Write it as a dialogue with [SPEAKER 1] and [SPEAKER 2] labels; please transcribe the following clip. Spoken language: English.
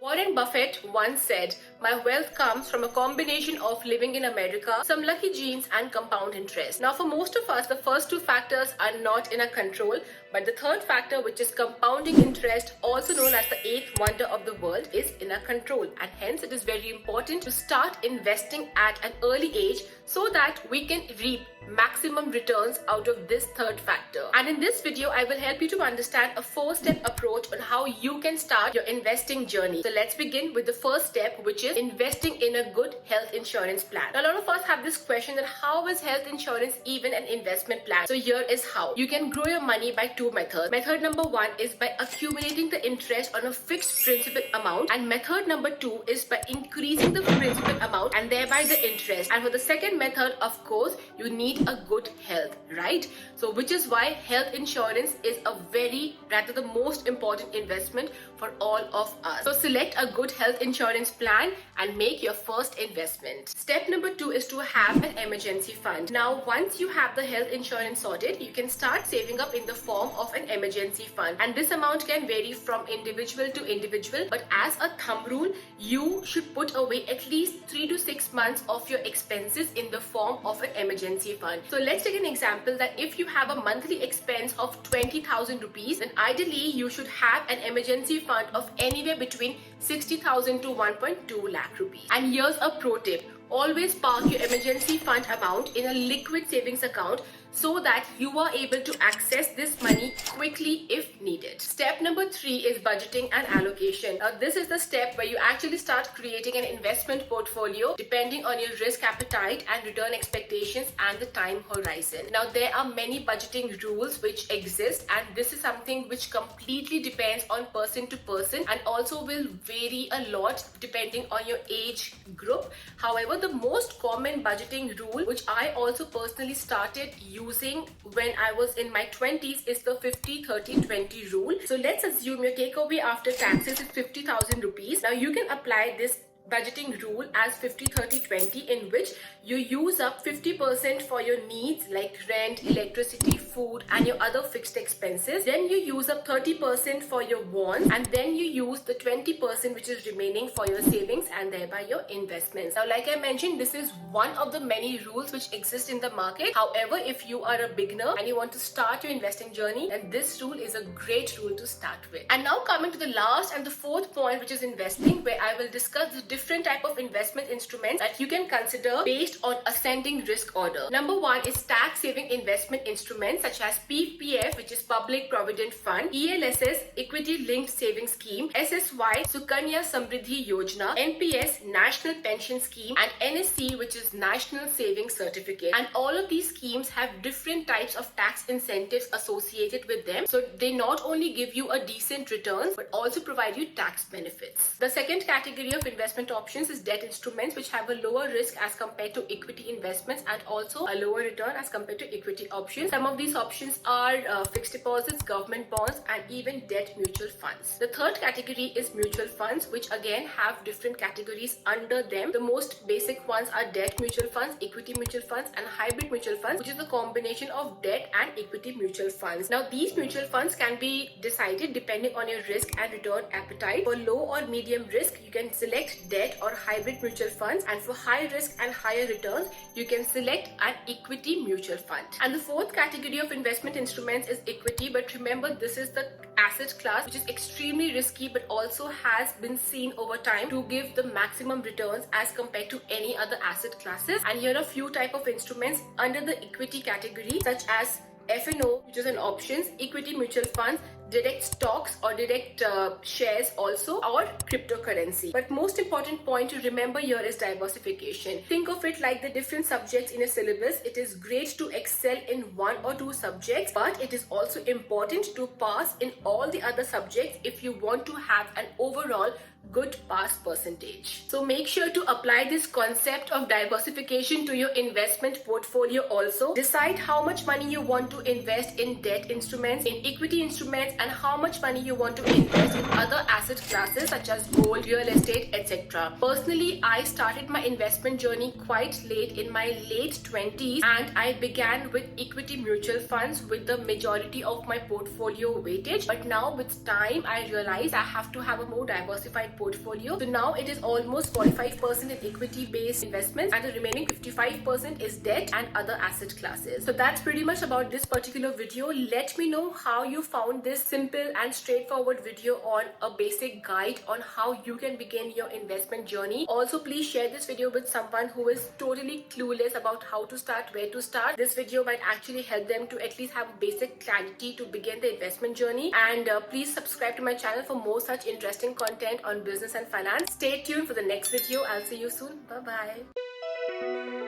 [SPEAKER 1] Warren Buffett once said, "My wealth comes from a combination of living in America, some lucky genes, and compound interest." Now, for most of us, the first two factors are not in our control, but the third factor, which is compounding interest, also known as the eighth wonder of the world, is in our control. And hence, it is very important to start investing at an early age so that we can reap maximum returns out of this third factor. And in this video, I will help you to understand a 4-step approach on how you can start your investing journey. So let's begin with the first step, which is investing in a good health insurance plan. Now, a lot of us have this question that how is health insurance even an investment plan? So here is how. You can grow your money by two methods. Method number one is by accumulating the interest on a fixed principal amount, and method number two is by increasing the principal amount and thereby the interest. And for the second method, of course, you need a good health, right? So which is why health insurance is the most important investment for all of us. So select a good health insurance plan and make your first investment. Step number two is to have an emergency fund. Now, once you have the health insurance sorted, you can start saving up in the form of an emergency fund. And this amount can vary from individual to individual, but as a thumb rule, you should put away at least 3 to 6 months of your expenses in the form of an emergency fund. So let's take an example that if you have a monthly expense of 20,000 rupees, then ideally you should have an emergency fund of anywhere between 60,000 to 1.2 lakh rupees. And here's a pro tip. Always park your emergency fund amount in a liquid savings account so that you are able to access this money quickly if needed. Step number 3 is budgeting and allocation. Now, this is the step where you actually start creating an investment portfolio depending on your risk appetite and return expectations and the time horizon. Now, there are many budgeting rules which exist, and this is something which completely depends on person to person and also will vary a lot depending on your age group. However, the most common budgeting rule, which I also personally started using when I was in my 20s, is the 50-30-20 rule. So let's assume your takeaway after taxes is 50,000 rupees. Now you can apply this budgeting rule as 50-30-20, in which you use up 50% for your needs like rent, electricity, food, and your other fixed expenses. Then you use up 30% for your wants, and then you use the 20% which is remaining for your savings and thereby your investments. Now, like I mentioned, this is one of the many rules which exist in the market. However, if you are a beginner and you want to start your investing journey, then this rule is a great rule to start with. And now coming to the last and the fourth point, which is investing, where I will discuss the different type of investment instruments that you can consider based on ascending risk order. Number one is tax saving investment instruments such as PPF, which is Public Provident Fund, ELSS, Equity Linked Savings Scheme, SSY, Sukanya Samriddhi Yojana, NPS, National Pension Scheme, and NSC, which is National Savings Certificate. And all of these schemes have different types of tax incentives associated with them. So they not only give you a decent return, but also provide you tax benefits. The second category of investment options is debt instruments, which have a lower risk as compared to equity investments and also a lower return as compared to equity options. Some of these options are fixed deposits, government bonds, and even debt mutual funds. The third category is mutual funds, which again have different categories under them. The most basic ones are debt mutual funds, equity mutual funds, and hybrid mutual funds, which is a combination of debt and equity mutual funds. Now, these mutual funds can be decided depending on your risk and return appetite. For low or medium risk, you can select debt or hybrid mutual funds, and for high risk and higher returns, you can select an equity mutual fund. And the fourth category of investment instruments is equity, but remember, this is the asset class which is extremely risky but also has been seen over time to give the maximum returns as compared to any other asset classes. And here are a few type of instruments under the equity category, such as FNO, which is an options, equity mutual funds, direct stocks or direct shares also, or cryptocurrency. But most important point to remember here is diversification. Think of it like the different subjects in a syllabus. It is great to excel in one or two subjects, but it is also important to pass in all the other subjects if you want to have an overall good pass percentage. So make sure to apply this concept of diversification to your investment portfolio also. Decide how much money you want to invest in debt instruments, in equity instruments, and how much money you want to invest in other asset classes such as gold, real estate, etc. Personally, I started my investment journey quite late, in my late 20s, and I began with equity mutual funds with the majority of my portfolio weightage. But now with time, I realized I have to have a more diversified portfolio. So now it is almost 45% in equity-based investments, and the remaining 55% is debt and other asset classes. So that's pretty much about this particular video. Let me know how you found this simple and straightforward video on a basic guide on how you can begin your investment journey. Also, please share this video with someone who is totally clueless about how to start, where to start. This video might actually help them to at least have basic clarity to begin the investment journey. And please subscribe to my channel for more such interesting content on business and finance. Stay tuned for the next video. I'll see you soon. Bye bye.